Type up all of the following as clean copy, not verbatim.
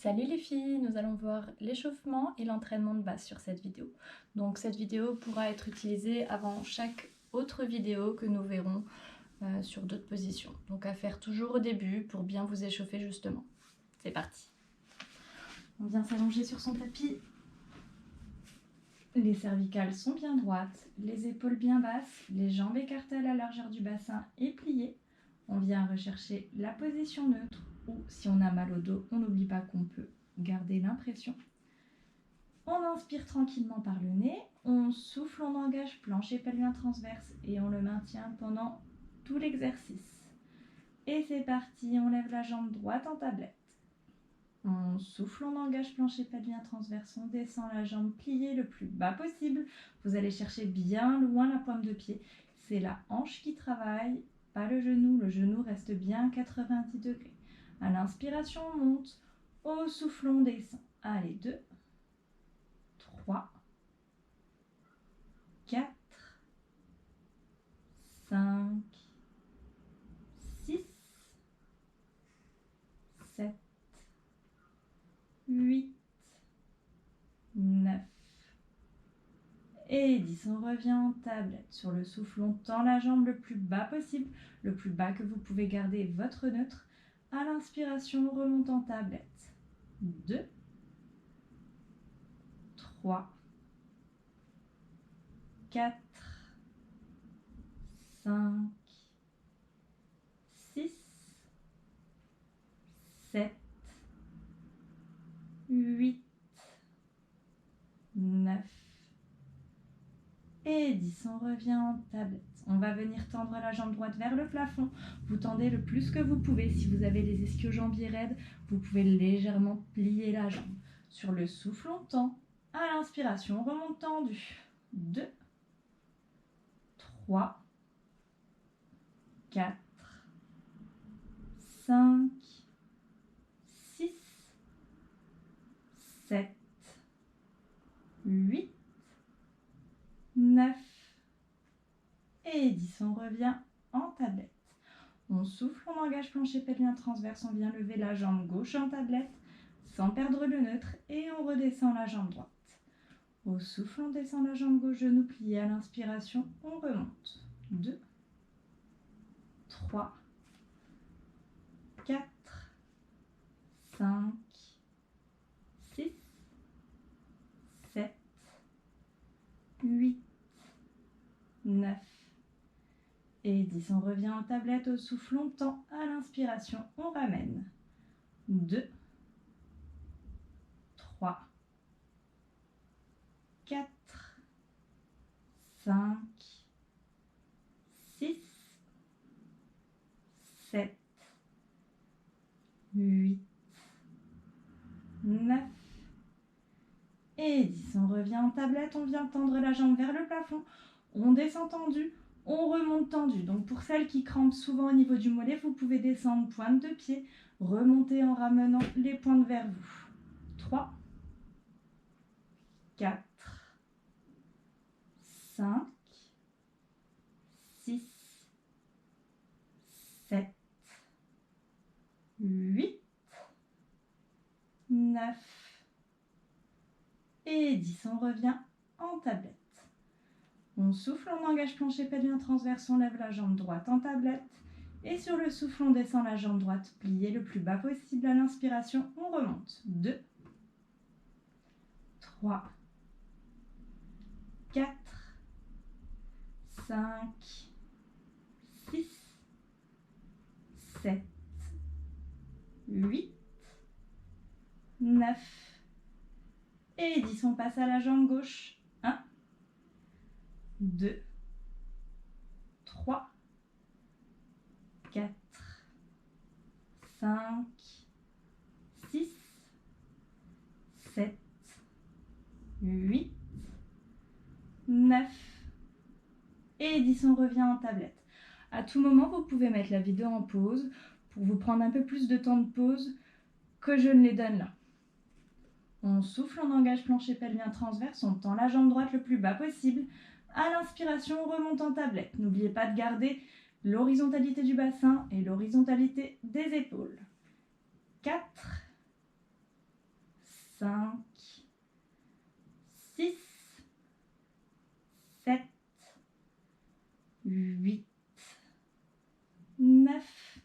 Salut les filles, nous allons voir l'échauffement et l'entraînement de base sur cette vidéo. Donc cette vidéo pourra être utilisée avant chaque autre vidéo que nous verrons sur d'autres positions. Donc à faire toujours au début pour bien vous échauffer justement. C'est parti. On vient s'allonger sur son tapis. Les cervicales sont bien droites, les épaules bien basses, les jambes écartées à la largeur du bassin et pliées. On vient rechercher la position neutre ou si on a mal au dos, on n'oublie pas qu'on peut garder l'impression. On inspire tranquillement par le nez, on souffle, on engage plancher pelvien transverse et on le maintient pendant tout l'exercice. Et c'est parti, on lève la jambe droite en tablette. On souffle, on engage plancher pelvien transverse, on descend la jambe pliée le plus bas possible. Vous allez chercher bien loin la pointe de pied. C'est la hanche qui travaille, pas le genou reste bien 90 degrés. À l'inspiration, on monte, au souffle, on descend. Allez, 2, 3, 4, 5, 6, 7, 8, 9 et 10. On revient en tablette. Sur le souffle, on tend la jambe le plus bas possible, le plus bas que vous pouvez garder votre neutre. À l'inspiration, on remonte en tablette. 2, 3, 4, 5, 6, 7, 8, 9 et 10. On revient en tablette. On va venir tendre la jambe droite vers le plafond. Vous tendez le plus que vous pouvez. Si vous avez les ischio-jambiers raides, vous pouvez légèrement plier la jambe. Sur le souffle, on tend. À l'inspiration, on remonte tendu. 2, 3, 4, 5, 6, 7, 8, 9 et 10. On revient en tablette. On souffle, on engage plancher pelvien transverse, on vient lever la jambe gauche en tablette sans perdre le neutre et on redescend la jambe droite. Au souffle, on descend la jambe gauche, genou plié. À l'inspiration, on remonte. 2, 3, 4, 5, 6, 7, 8, 9 et 10. On revient en tablette. Au souffle, on tend. À l'inspiration, on ramène. 2, 3, 4, 5, 6, 7, 8, 9 et 10. On revient en tablette, on vient tendre la jambe vers le plafond. On descend tendu, on remonte tendu. Donc pour celles qui crampent souvent au niveau du mollet, vous pouvez descendre pointe de pied, remonter en ramenant les pointes vers vous. 3, 4, 5, 6, 7, 8, 9 et 10. On revient en tablette. On souffle, on engage plancher pelvien transverse, on lève la jambe droite en tablette. Et sur le souffle, on descend la jambe droite pliée le plus bas possible. À l'inspiration, on remonte. 2, 3, 4, 5, 6, 7, 8, 9 et 10. On passe à la jambe gauche. 1, 2, 3, 4, 5, 6, 7, 8, 9 et 10. On revient en tablette. À tout moment, vous pouvez mettre la vidéo en pause pour vous prendre un peu plus de temps de pause que je ne les donne là. On souffle, on engage plancher pelvien transverse, on tend la jambe droite le plus bas possible. À l'inspiration, on remonte en tablette. N'oubliez pas de garder l'horizontalité du bassin et l'horizontalité des épaules. 4, 5, 6, 7, 8, 9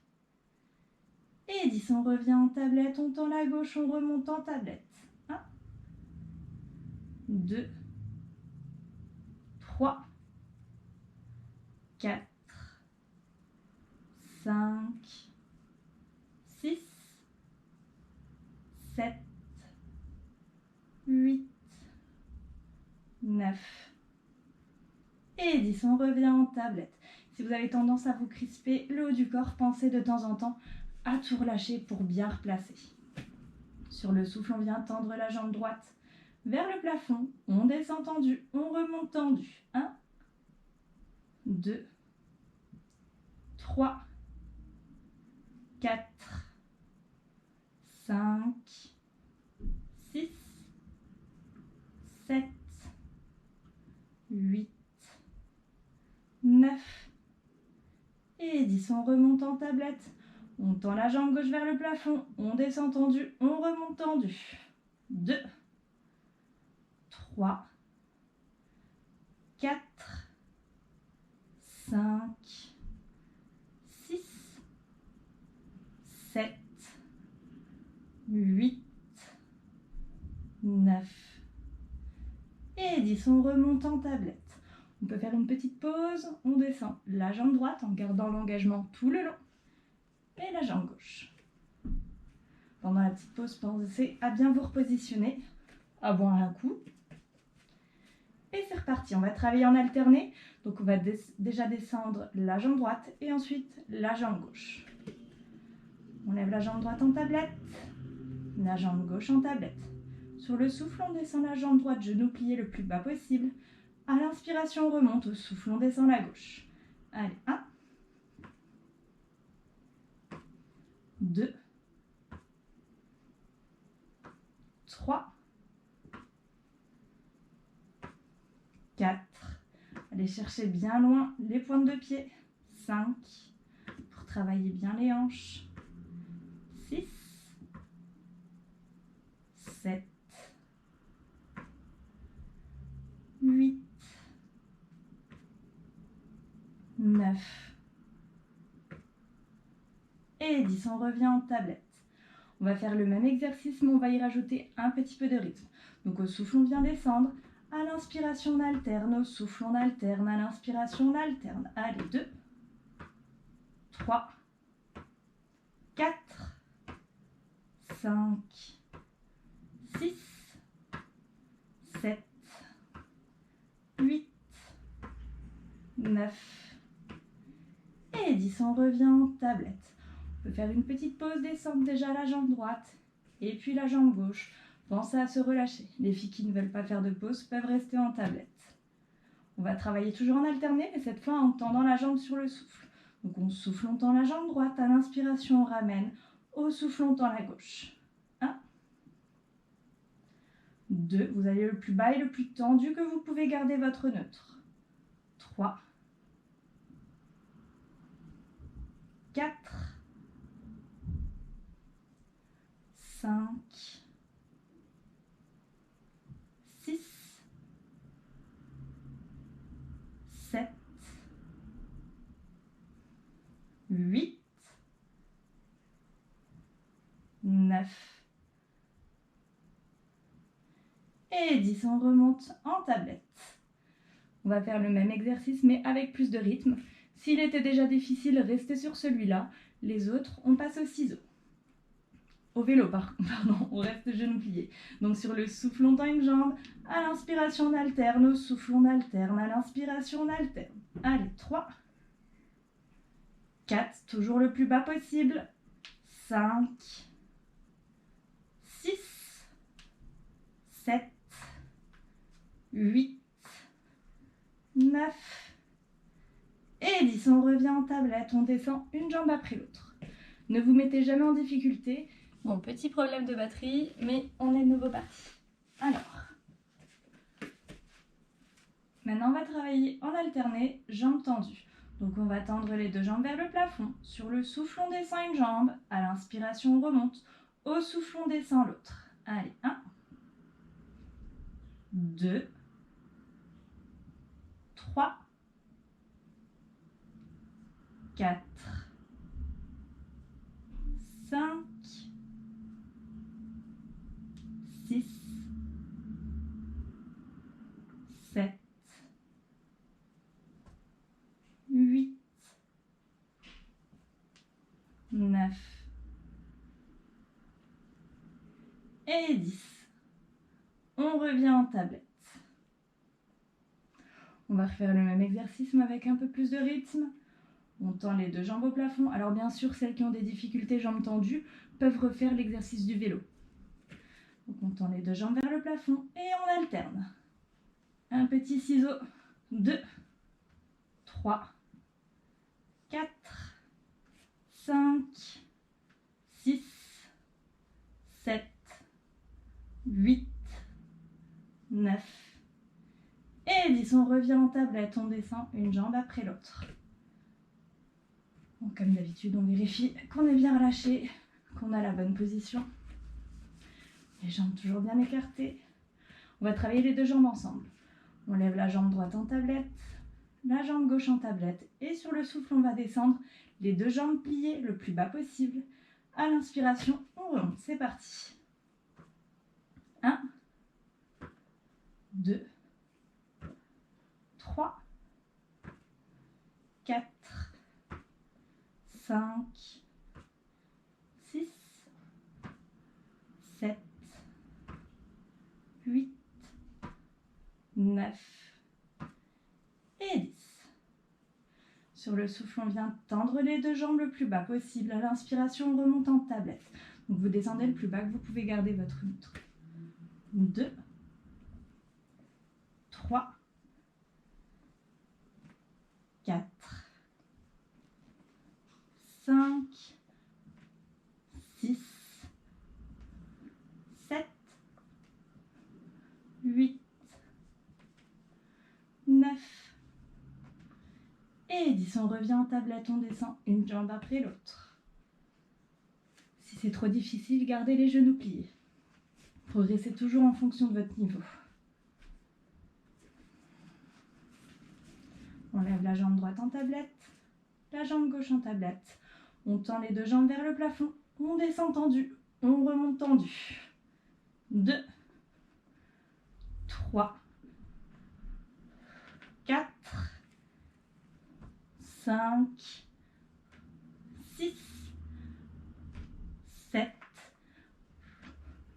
et 10. On revient en tablette, on tend la gauche, on remonte en tablette. 1, 2, 3, 4, 5, 6, 7, 8, 9 et 10. On revient en tablette. Si vous avez tendance à vous crisper le haut du corps, pensez de temps en temps à tout relâcher pour bien replacer. Sur le souffle, on vient tendre la jambe droite vers le plafond. On descend tendu, on remonte tendu. 1, 2, 3, 4, 5, 6, 7, 8, 9 et 10. On remonte en tablette. On tend la jambe gauche vers le plafond. On descend tendu, on remonte tendu. 2, 3, 4, 5, 6, 7, 8, 9 et 10. On remonte en tablette. On peut faire une petite pause. On descend la jambe droite en gardant l'engagement tout le long. Et la jambe gauche. Pendant la petite pause, pensez à bien vous repositionner, à boire un coup. Et c'est reparti. On va travailler en alterné. Donc on va déjà descendre la jambe droite et ensuite la jambe gauche. On lève la jambe droite en tablette, la jambe gauche en tablette. Sur le souffle, on descend la jambe droite, genou plié le plus bas possible. À l'inspiration, on remonte. Au souffle, on descend la gauche. Allez, 1, 2, 3, 4. Allez chercher bien loin les pointes de pied. 5, pour travailler bien les hanches. 6, 7, 8, 9 et 10. On revient en tablette. On va faire le même exercice, mais on va y rajouter un petit peu de rythme. Donc au souffle, on vient descendre. À l'inspiration, on alterne. Au souffle, on alterne. À l'inspiration, on alterne. Allez, 2, 3, 4, 5, 6, 7, 8, 9 et 10. On revient en tablette. On peut faire une petite pause, descendre déjà la jambe droite et puis la jambe gauche. Pensez à se relâcher. Les filles qui ne veulent pas faire de pause peuvent rester en tablette. On va travailler toujours en alterné, mais cette fois en tendant la jambe sur le souffle. Donc on souffle, on tend la jambe droite. À l'inspiration, on ramène. Au souffle, on tend la gauche. 1, 2. Vous allez le plus bas et le plus tendu que vous pouvez garder votre neutre. 3, 4, 5, 6, 7, 8, 9 et 10. On remonte en tablette. On va faire le même exercice mais avec plus de rythme. S'il était déjà difficile, restez sur celui-là. Les autres, on passe au ciseau. Au vélo, pardon, on reste genou plié. Donc sur le souffle, on tend une jambe. À l'inspiration, on alterne. Au souffle, on alterne. À l'inspiration, on alterne. Allez, 3, 4, toujours le plus bas possible. 5, 6, 7, 8, 9 et 10. On revient en tablette. On descend une jambe après l'autre. Ne vous mettez jamais en difficulté. Bon, petit problème de batterie, mais on est de nouveau parti. Alors, maintenant on va travailler en alterné, jambes tendues. Donc on va tendre les deux jambes vers le plafond. Sur le souffle, on descend une jambe. À l'inspiration, on remonte. Au souffle, on descend l'autre. Allez, 1, 2, 3, 4, 5, 6, 7, 8, 9 et 10. On revient en tablette. On va refaire le même exercice mais avec un peu plus de rythme. On tend les deux jambes au plafond. Alors bien sûr, celles qui ont des difficultés jambes tendues peuvent refaire l'exercice du vélo. Donc on tend les deux jambes vers le plafond et on alterne. Un petit ciseau. 2, 3, 4, 5, 6, 7, 8, 9 et 10. On revient en tablette, on descend une jambe après l'autre. Donc, comme d'habitude, on vérifie qu'on est bien relâché, qu'on a la bonne position. Les jambes toujours bien écartées. On va travailler les deux jambes ensemble. On lève la jambe droite en tablette, la jambe gauche en tablette. Et sur le souffle, on va descendre les deux jambes pliées le plus bas possible. À l'inspiration, on remonte. C'est parti. 1, 2, 3, 4, 5, 6, 7, 8, 9 et 10. Sur le souffle, on vient tendre les deux jambes le plus bas possible. À l'inspiration, on remonte en tablette. Donc vous descendez le plus bas que vous pouvez garder votre neutre. 2, 3, 4, 5, 6, 7, 8, 9 et 10. On revient en tablette, on descend une jambe après l'autre. Si c'est trop difficile, gardez les genoux pliés. Progressez toujours en fonction de votre niveau. On lève la jambe droite en tablette, la jambe gauche en tablette. On tend les deux jambes vers le plafond. On descend tendu, on remonte tendu. 2, 3, 4, 5, 6, 7,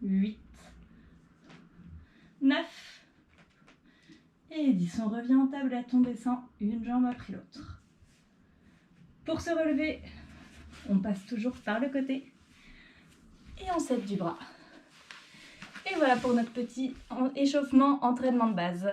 8, 9 et 10. On revient en tablette, on descend une jambe après l'autre. Pour se relever, on passe toujours par le côté et on s'aide du bras. Et voilà pour notre petit échauffement, entraînement de base.